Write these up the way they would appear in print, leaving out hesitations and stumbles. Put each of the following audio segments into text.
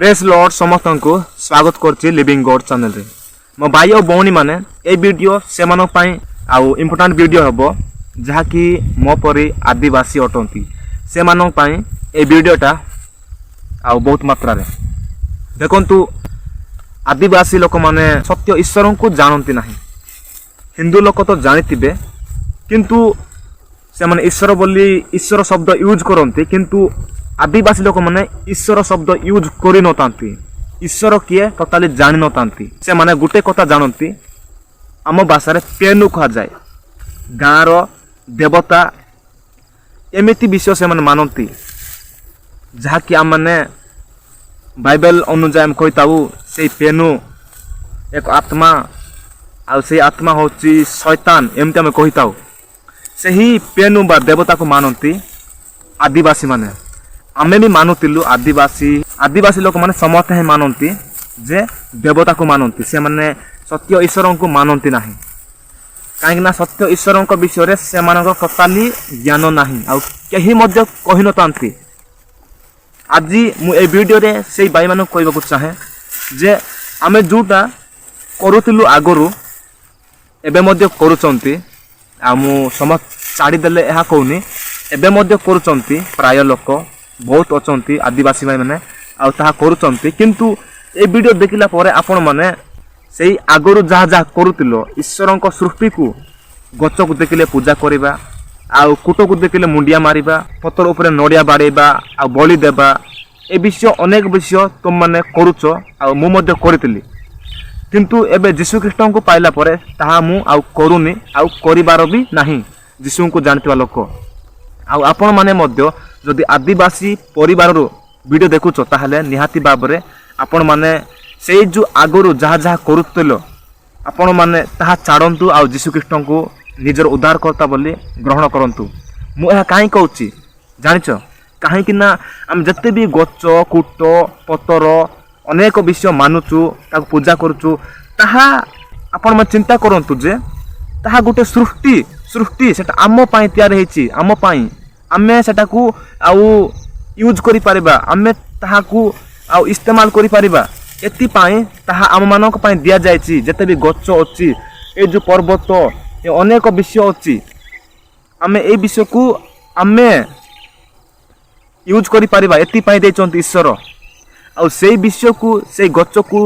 Press Lord समस्त को स्वागत करछि लिविंग गॉड चैनल रे। मो भाई और भौणी माने ए वीडियो से मानो पई आउ इंपोर्टेंट वीडियो हबो जहा कि मो परी आदिवासी अटंती से मानो पई ए वीडियोटा आउ बहुत मात्रा रे देखंतु आदिवासी लोक माने सत्य ईश्वर को जानती नहीं। हिंदू लोक तो जानिथिबे किंतु से माने ईश्वर बोली ईश्वर शब्द यूज करते किंतु आदिवासी लोक माने ईश्वर शब्द यूज करि नतांती। ईश्वर किए टोटाली जानि नतांती। से माने गुटे कथा जानती आम भाषा रे पेनु कहा जाए गाँव रो देवता एमिति विषय से माने मानती जहा कि आम माने बाइबल अनुसार हम कहिताऊ से पेनु एक आत्मा आ से आत्मा होची शैतान एमती आम कहिताऊ से ही पेनु बा देवता को मानती आदिवासी माने आमे भी मानुतिलु आदिवासी लोक माने समस्त ही मानती जे देवता को मानती से माने सत्य ईश्वर को मानती नहीं कहीं सत्य ईश्वर विषय रे से मानक टोटाली ज्ञान नहीं आ केही मध्य कहि नतांती। आज मु ए वीडियो रे से भाई मानक कहबा को चाहे जे आमे जोटा करूतिलु आगरु एबे मध्य करूचंती आ मु समस्त छाड़ी देले एहा कहूनी एबे मध्य करूचंती प्राय लोक बहुत अचंती आदिवासी भाई माने आ ताहा करूचंती किंतु ए वीडियो देखिला परे आपण माने सेही आगरु जहा जहा करूतिलो ईश्वर को सृष्टि को गच को देखिले पूजा करिबा आ कुट को देखिले मुंडिया मारिबा पत्थर ऊपर नड़िया बाड़ेबा आ बलि देबा ए विषय अनेक विषय तुम माने करूच आ मु मध्य करितली किंतु एबे यीशु ख्रीष्ट को पाइला परे ताहा मु आ करूनी आ करिबार भी नाही यीशु को जानतिबा लोक आ आपण माने मध्य जदि आदिवासी परिवार वीडियो देखुच ताहले निहाती बाबरे आपण माने से जो आगरु जहा जहा करूतिलो आपण माने ताहा छाड़ंतु आ यीशु ख्रीष्ट को निजर उद्धारकर्ता बोली ग्रहण करंतु। मु एहा काई कहूची जानिच काहे कि ना हम जत्ते भी गच कुट पतर अनेक विषय मानुचु ताको पूजा करूचु ताहा आपण मन चिंता करंतु जे ताहा गुटे सृष्टि सेटा आम पाई तैयार हेची आम पाई आमे सेटा को आउ यूज करि परिबा आमे ताहा को आउ इस्तेमाल करि परिबा एति पाई ताहा आम मानक पाई दिया जायची जते भी गच अछि ए जो पर्वत ए अनेक विषय अछि आमे ए विषय को आमे यूज करि परिबा एति पाई देचंत ईश्वर आ से विषय को से गच को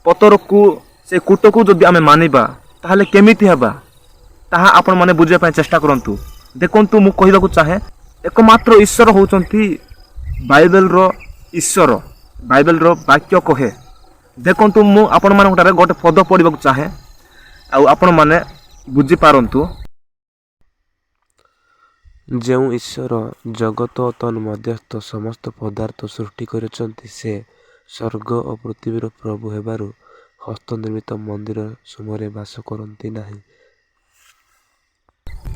पतर को से कुट को जदि आमे मानिबा ताहले केमिति हेबा ताहा आपण माने बुझे पाई चेष्टा करंतु। देखंतु मु कहिबा को चाहे एकमात्र ईश्वर होचंती बाइबल रो ईश्वर बाइबल रो वाक्य कहे। देखंतु मु आपण मानक गोटे पद पढ़िबा को चाहे आ आपण माने बुझी पारंतु ଯେଉଁ ଈଶ୍ୱର ଜଗତ ତନ୍ମଧ୍ୟସ୍ଥ ସମସ୍ତ ପଦାର୍ଥ ସୃଷ୍ଟି କରିଛନ୍ତି ସେ ସ୍ୱର୍ଗ ଓ ପୃଥିବୀର ପ୍ରଭୁ ହେବାରୁ ହସ୍ତନିର୍ମିତ ମନ୍ଦିର ସମୟରେ ବାସ କରନ୍ତି ନାହିଁ।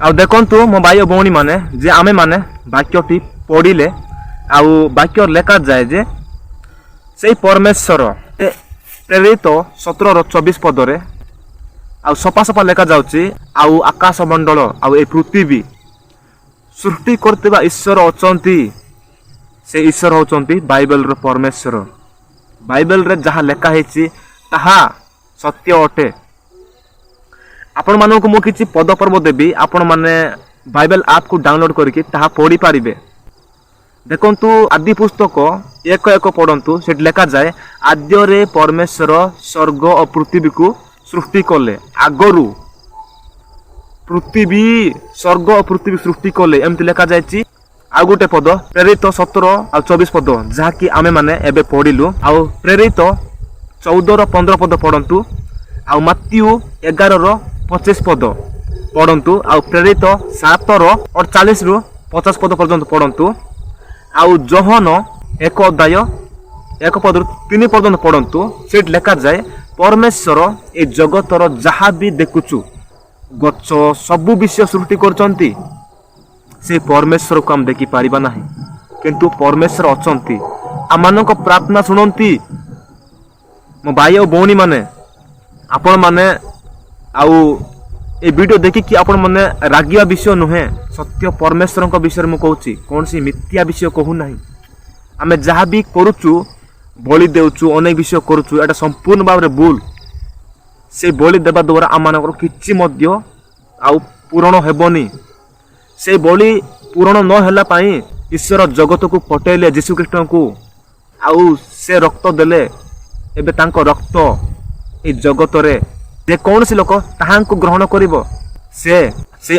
आ देखंतु मो भाई और भौणी माने जे आमे माने वाक्यटी पढ़िले आ वाक्य लेखा जाए जे से परमेश्वर प्रेरित 17:24 पदरे आ सफा सफा लेखा जाउची आ आकाश मंडल आ ए पृथ्वी सृष्टि करतेबा ईश्वर अचंती से ईश्वर होचंती बाइबल रो परमेश्वर। बाइबल रे जहा लेखा हेची ताहा सत्य अटे। आपण मानू को मु किछि पद पर्व देबी आपण माने बाइबल ऐप को डाउनलोड करके ताहा पढ़ी पारिबे। देखंतु आदि पुस्तक एक एक पढ़ंतु सेट लेखा जाए आद्य रे परमेश्वर स्वर्ग और पृथ्वी को सृष्टि कले आगरु पृथ्वी स्वर्ग और पृथ्वी सृष्टि कले एमति लेखा जायछि। आ गुटे पद प्रेरित 17-24 पद जहा कि आमे माने एबे पढ़िलु आ प्रेरित 14-15 पद पढ़ंतु आ मत्ती 11-25 पद पढ़ंतु आ प्रेरित 7-48-50 पद पर्यंत पढ़ंतु आ जोहन 1 अध्याय 1 पद 3 पर्यंत पढ़ंतु सेट लेखा जाए परमेश्वर ए जगतर जहा भी देखुचु गच सबु विषय सृष्टि करचंती से परमेश्वर को हम देखि पारिबा नाही किंतु परमेश्वर अचंती आमानक प्रार्थना सुनंती। मो भाई और भौणी माने आपण माने आउ ए वीडियो देखि कि आपण माने रागिया विषय नुहे सत्य परमेश्वर विषय मु कहूची कौन सी मिथ्या विषय कहू नाही। आमे जहा भी करूचु ବଳି ଦେଉଛୁ, ଅନେକ ବିଷୟ କରୁଛୁ, ଏଇଟା ସମ୍ପୂର୍ଣ୍ଣ ଭାବରେ ଭୁଲ। ସେଇ ବଳି ଦେବା ଦ୍ୱାରା ଆମମାନଙ୍କର କିଛି ମଧ୍ୟ ଆଉ ପୂରଣ ହେବନି। ସେଇ ବଳି ପୂରଣ ନ ହେଲା ପାଇଁ ଈଶ୍ୱର ଜଗତକୁ ପଠେଇଲେ ଯୀଶୁଖ୍ରୀଷ୍ଟଙ୍କୁ, ଆଉ ସେ ରକ୍ତ ଦେଲେ। ଏବେ ତାଙ୍କ ରକ୍ତ ଏଇ ଜଗତରେ ଯେକୌଣସି ଲୋକ ତାହାଙ୍କୁ ଗ୍ରହଣ କରିବ, ସେ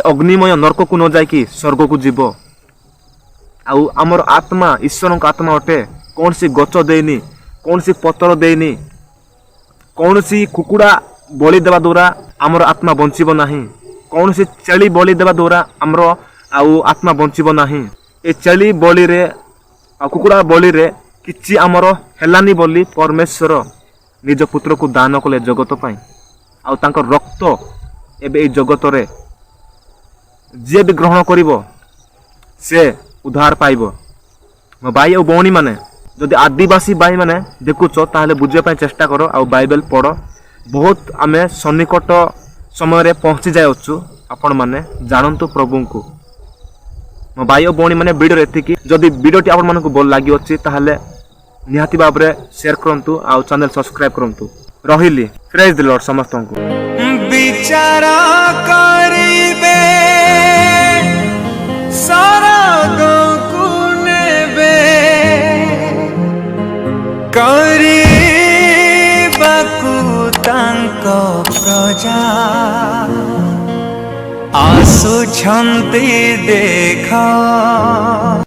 ଅଗ୍ନିମୟ ନର୍କକୁ ନ ଯାଇକି ସ୍ୱର୍ଗକୁ ଯିବ। ଆଉ ଆମର ଆତ୍ମା ଈଶ୍ୱରଙ୍କ ଆତ୍ମା ଅଟେ। କୌଣସି ଗଛ ଦେଇନି, କୌଣସି ପତ୍ର ଦେଇନି, କୌଣସି କୁକୁଡ଼ା ବଳି ଦେବା ଦ୍ୱାରା ଆମର ଆତ୍ମା ବଞ୍ଚିବ ନାହିଁ, କୌଣସି ଛେଳି ବଳି ଦେବା ଦ୍ୱାରା ଆମର ଆଉ ଆତ୍ମା ବଞ୍ଚିବ ନାହିଁ। ଏ ଛେଳି ବଳିରେ ଆଉ କୁକୁଡ଼ା ବଳିରେ କିଛି ଆମର ହେଲାନି ବୋଲି ପରମେଶ୍ୱର ନିଜ ପୁତ୍ରକୁ ଦାନ କଲେ ଜଗତ ପାଇଁ। ଆଉ ତାଙ୍କ ରକ୍ତ ଏବେ ଏଇ ଜଗତରେ ଯିଏ ବି ଗ୍ରହଣ କରିବ ସେ ଉଦ୍ଧାର ପାଇବ। ମୋ ଭାଇ ଆଉ ଭଉଣୀମାନେ, ଯଦି ଆଦିବାସୀ ଭାଇମାନେ ଦେଖୁଛ ତାହେଲେ ବୁଝିବା ପାଇଁ ଚେଷ୍ଟା କର ଆଉ ବାଇବେଲ ପଢ଼। ବହୁତ ଆମେ ସନ୍ନିକଟ ସମୟରେ ପହଞ୍ଚି ଯାଉଛୁ। ଆପଣମାନେ ଜାଣନ୍ତୁ ପ୍ରଭୁଙ୍କୁ। ମୋ ଭାଇ ଓ ଭଉଣୀମାନେ, ଭିଡ଼ିଓରେ ଏତିକି। ଯଦି ଭିଡ଼ିଓଟି ଆପଣମାନଙ୍କୁ ଭଲ ଲାଗିଅଛି ତାହେଲେ ନିହାତି ଭାବରେ ସେୟାର କରନ୍ତୁ ଆଉ ଚ୍ୟାନେଲ ସବସ୍କ୍ରାଇବ କରନ୍ତୁ। ରହିଲି। ପ୍ରେଜ୍ ଦି ଲର୍ଡ ସମସ୍ତଙ୍କୁ। ବିଚାର କରିବେ ସରଗକୁ ନେବେ, କରିବାକୁ ତାଙ୍କ ପ୍ରଜା ଆସୁଛନ୍ତି ଦେଖ।